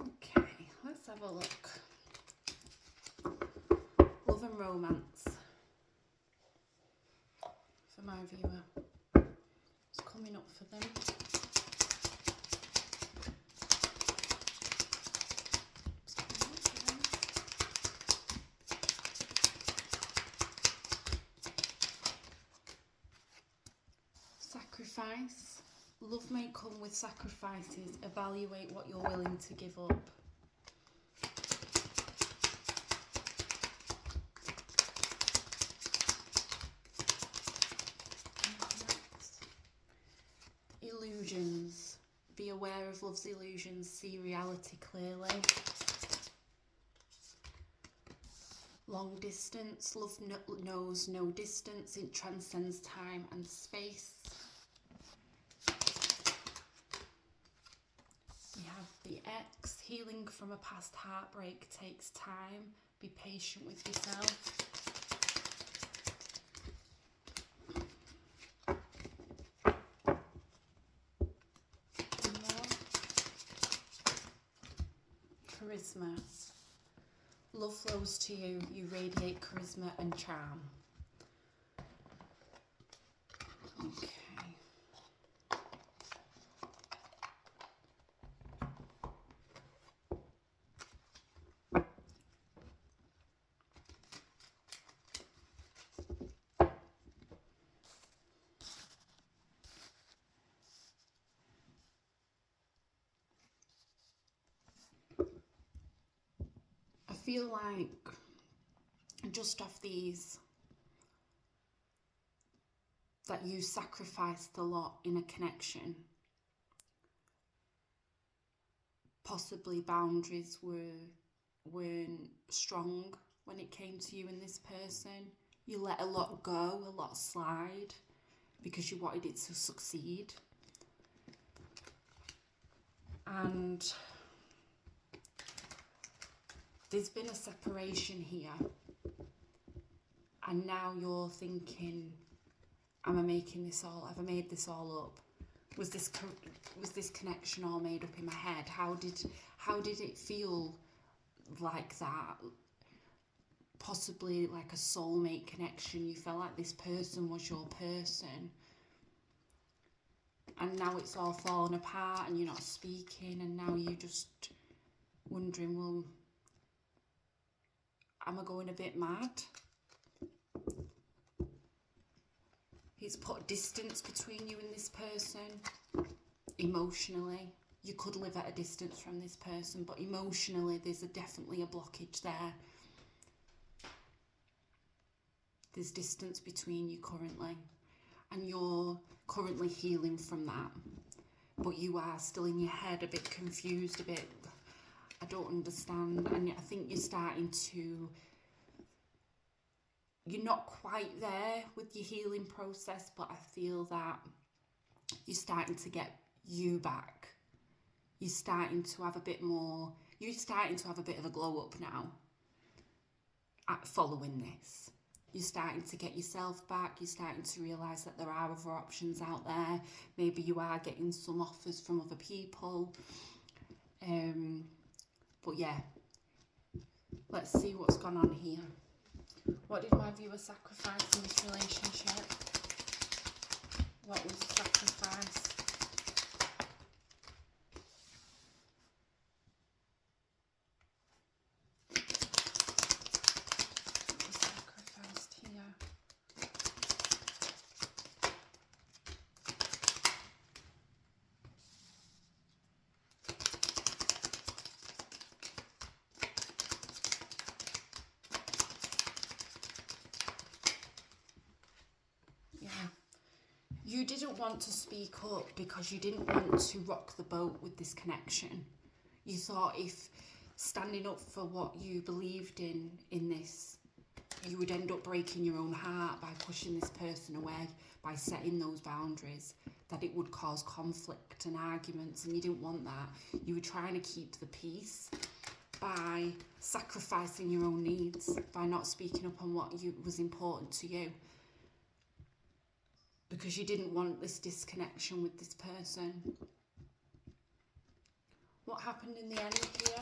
Okay, let's have a look. Love and romance for my viewer. It's coming up for them. Sacrifice. Love may come with sacrifices. Evaluate what you're willing to give up. Illusions. Be aware of love's illusions. See reality clearly. Long distance. Love knows no distance. It transcends time and space. We have the X. Healing from a past heartbreak takes time. Be patient with yourself. Charisma. Love flows to you. You radiate charisma and charm. Okay. I feel like just off these that you sacrificed a lot in a connection. Possibly boundaries weren't strong when it came to you and this person. You let a lot go, a lot slide because you wanted it to succeed. And there's been a separation here. And now you're thinking, am I making this all? Have I made this all up? Was this connection all made up in my head? How did it feel like that? Possibly like a soulmate connection. You felt like this person was your person. And now it's all fallen apart and you're not speaking, and now you're just wondering, well, am I going a bit mad? It's put distance between you and this person. Emotionally, you could live at a distance from this person, but emotionally there's definitely a blockage there. There's distance between you currently, and you're currently healing from that. But you are still in your head a bit confused, a bit, I don't understand. And I think you're starting to, you're not quite there with your healing process, but I feel that you're starting to get you back. You're starting to have a bit more, you're starting to have a bit of a glow up now at following this. You're starting to get yourself back. You're starting to realise that there are other options out there. Maybe you are getting some offers from other people. But yeah, let's see what's gone on here. What did my viewer sacrifice in this relationship? What was the sacrifice? What was sacrificed here? Yeah. You didn't want to speak up because you didn't want to rock the boat with this connection. You thought if standing up for what you believed in this, you would end up breaking your own heart by pushing this person away, by setting those boundaries, that it would cause conflict and arguments, and you didn't want that. You were trying to keep the peace by sacrificing your own needs, by not speaking up on what was important to you, because you didn't want this disconnection with this person. What happened in the end here?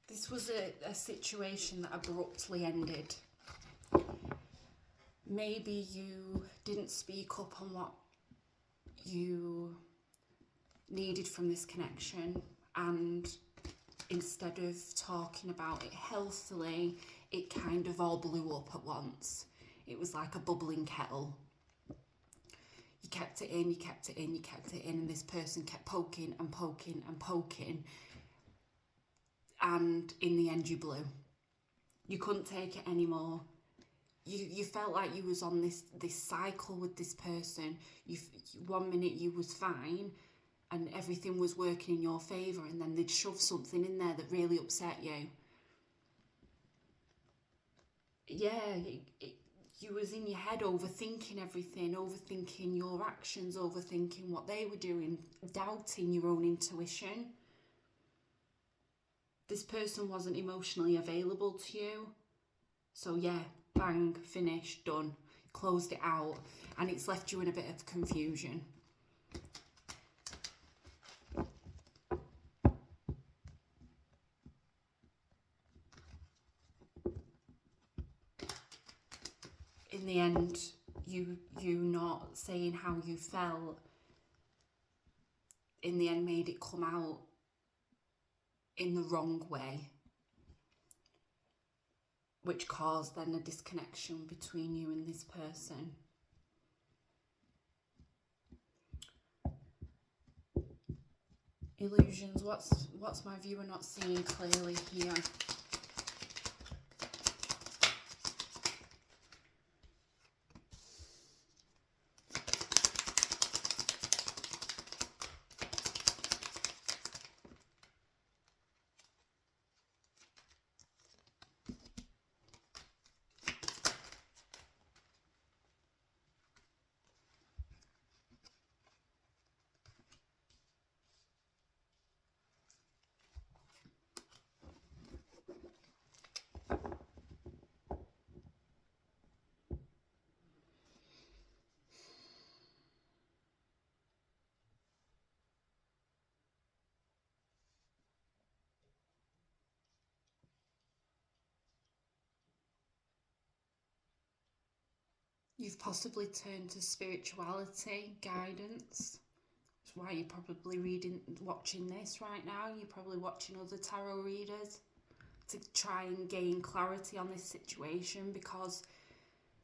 This was a situation that abruptly ended. Maybe you didn't speak up on what you needed from this connection, and instead of talking about it healthily, it kind of all blew up at once. It was like a bubbling kettle. You kept it in, you kept it in, you kept it in, and this person kept poking and poking and poking. And in the end you blew. You couldn't take it anymore. You felt like you was on this cycle with this person. One minute you was fine and everything was working in your favour, and then they'd shove something in there that really upset you. Yeah, you was in your head overthinking everything, overthinking your actions, overthinking what they were doing, doubting your own intuition. This person wasn't emotionally available to you. So yeah, bang, finished, done. Closed it out, and it's left you in a bit of confusion. In the end, you not saying how you felt, in the end made it come out in the wrong way, which caused then a disconnection between you and this person. Illusions, what's my viewer not seeing clearly here? You've possibly turned to spirituality, guidance. That's why you're probably watching this right now. You're probably watching other tarot readers to try and gain clarity on this situation, because,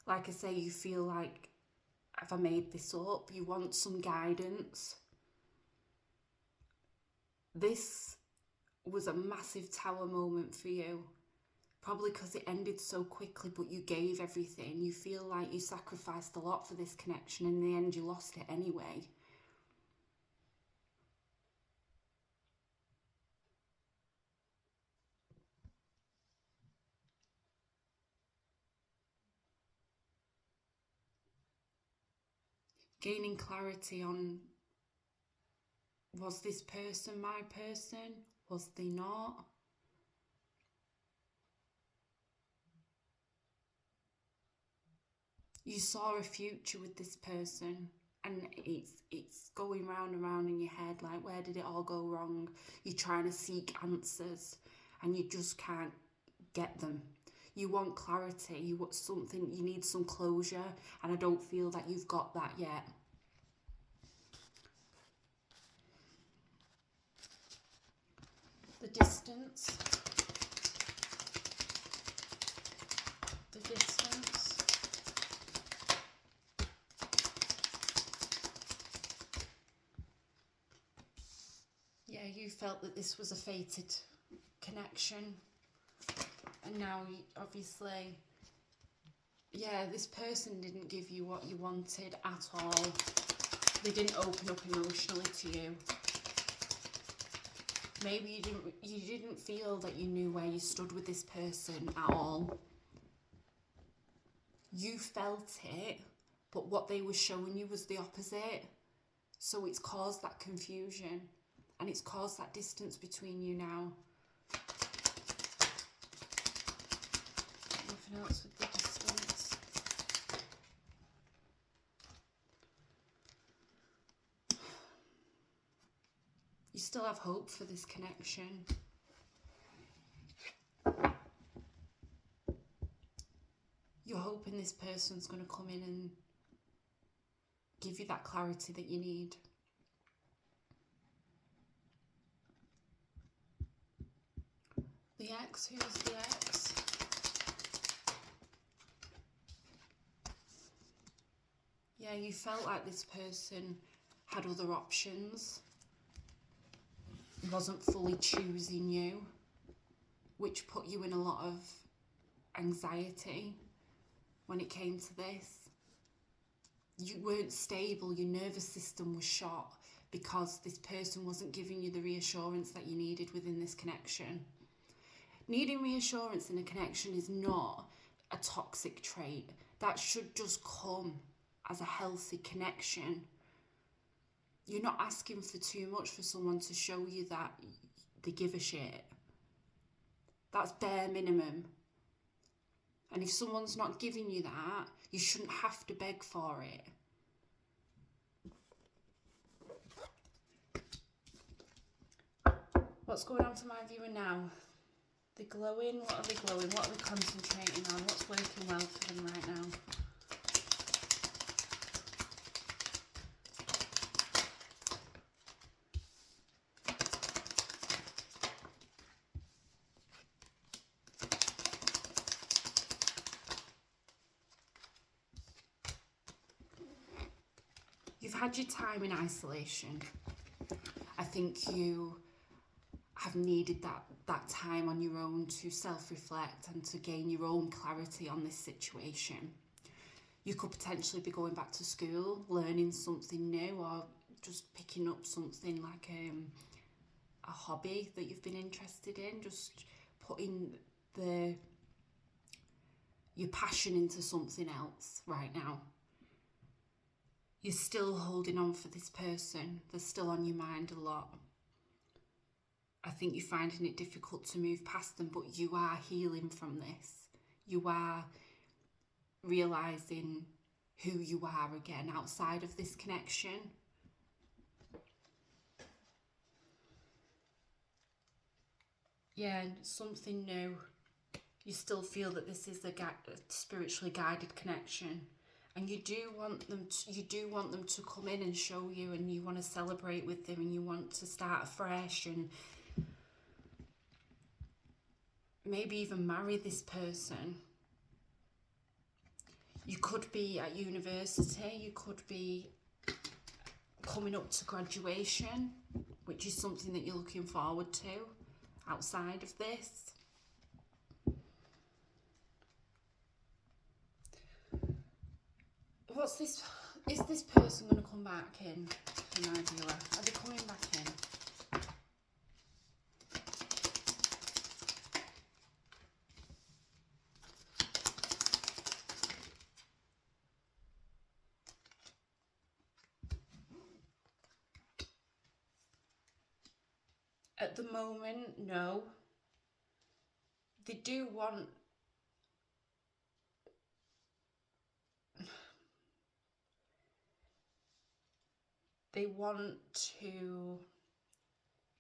like I say, you feel like, have I made this up? You want some guidance. This was a massive tower moment for you. Probably because it ended so quickly, but you gave everything. You feel like you sacrificed a lot for this connection. In the end, you lost it anyway. Gaining clarity on, was this person my person? Was they not? You saw a future with this person, and it's going round and round in your head, like, where did it all go wrong? You're trying to seek answers and you just can't get them. You want clarity, you want something, you need some closure, and I don't feel that you've got that yet. The distance. The distance. Yeah, you felt that this was a fated connection. And now, obviously, yeah, this person didn't give you what you wanted at all. They didn't open up emotionally to you. Maybe you didn't feel that you knew where you stood with this person at all. You felt it, but what they were showing you was the opposite. So it's caused that confusion. and it's caused that distance between you now. Nothing else with the distance. You still have hope for this connection. You're hoping this person's going to come in and give you that clarity that you need. The ex, who's the ex? Yeah, you felt like this person had other options, wasn't fully choosing you, which put you in a lot of anxiety when it came to this. You weren't stable, your nervous system was shot because this person wasn't giving you the reassurance that you needed within this connection. Needing reassurance in a connection is not a toxic trait. That should just come as a healthy connection. You're not asking for too much for someone to show you that they give a shit. That's bare minimum. And if someone's not giving you that, you shouldn't have to beg for it. What's going on for my viewer now? They're glowing. What are they glowing? What are they concentrating on? What's working well for them right now? You've had your time in isolation. I think you have needed that time on your own to self-reflect and to gain your own clarity on this situation. You could potentially be going back to school, learning something new, or just picking up something like a hobby that you've been interested in, just putting your passion into something else right now. You're still holding on for this person. They're still on your mind a lot. I think you're finding it difficult to move past them, but you are healing from this. You are realising who you are again outside of this connection. Yeah, something new. You still feel that this is a spiritually guided connection. And you do want them to come in and show you, and you want to celebrate with them, and you want to start afresh and maybe even marry this person. You could be at university, you could be coming up to graduation, which is something that you're looking forward to outside of this. What's this? Is this person going to come back in my viewer? Are they coming back in? At the moment, no. They do want... They want to...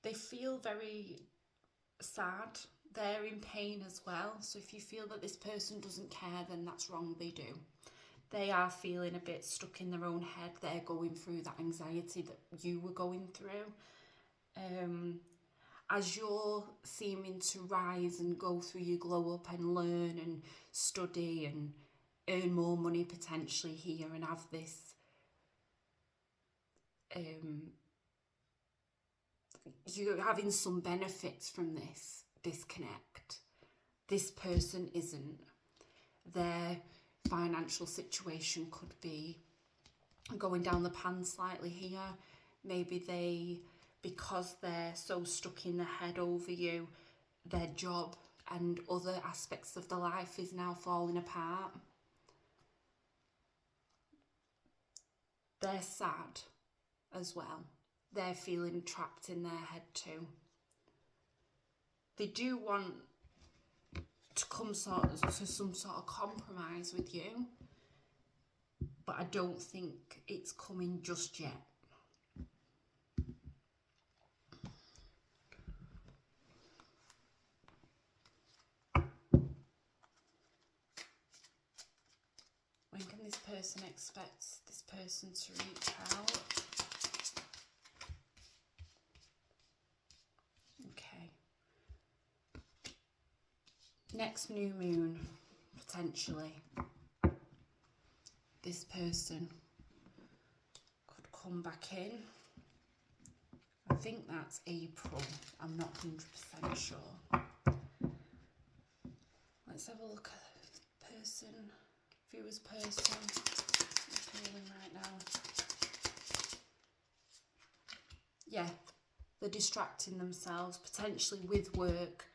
They feel very sad. They're in pain as well. So if you feel that this person doesn't care, then that's wrong. They do. They are feeling a bit stuck in their own head. They're going through that anxiety that you were going through. As you're seeming to rise and go through your glow up and learn and study and earn more money potentially here and have this you're having some benefits from this disconnect. This person isn't. Their financial situation could be going down the pan slightly here. Maybe because they're so stuck in their head over you, their job and other aspects of their life is now falling apart. They're sad as well. they're feeling trapped in their head too. They do want to come to some sort of compromise with you, but I don't think it's coming just yet. When can this person expect this person to reach out? Okay. Next new moon, potentially. This person could come back in. I think that's April. I'm not 100% sure. Let's have a look at the person, viewer's person. I'm feeling right now. Yeah, they're distracting themselves, potentially with work,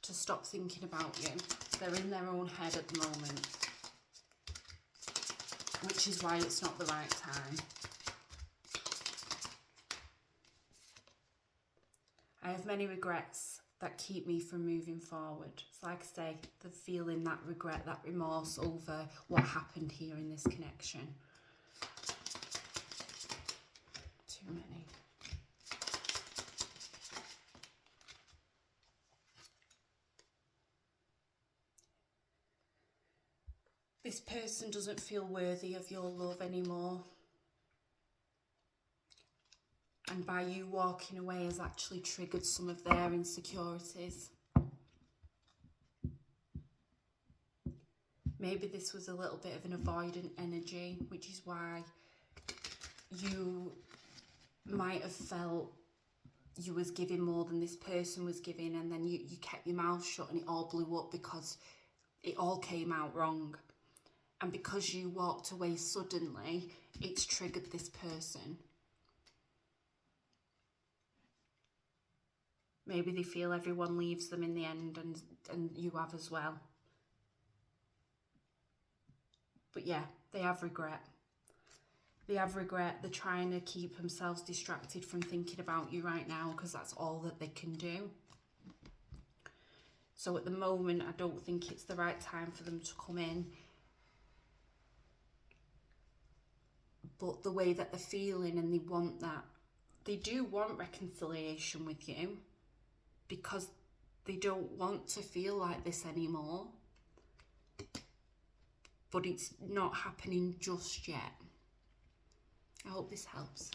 to stop thinking about you. They're in their own head at the moment, which is why it's not the right time. I have many regrets that keep me from moving forward. It's like I say, the feeling, that regret, that remorse over what happened here in this connection. Too many. This person doesn't feel worthy of your love anymore. And by you walking away has actually triggered some of their insecurities. Maybe this was a little bit of an avoidant energy, which is why you might have felt you was giving more than this person was giving, and then you kept your mouth shut and it all blew up because it all came out wrong. And because you walked away suddenly, it's triggered this person. Maybe they feel everyone leaves them in the end, and you have as well. But yeah, they have regret. They have regret. They're trying to keep themselves distracted from thinking about you right now because that's all that they can do. So at the moment, I don't think it's the right time for them to come in. But the way that they're feeling, and they want that, they do want reconciliation with you because they don't want to feel like this anymore. But it's not happening just yet. I hope this helps.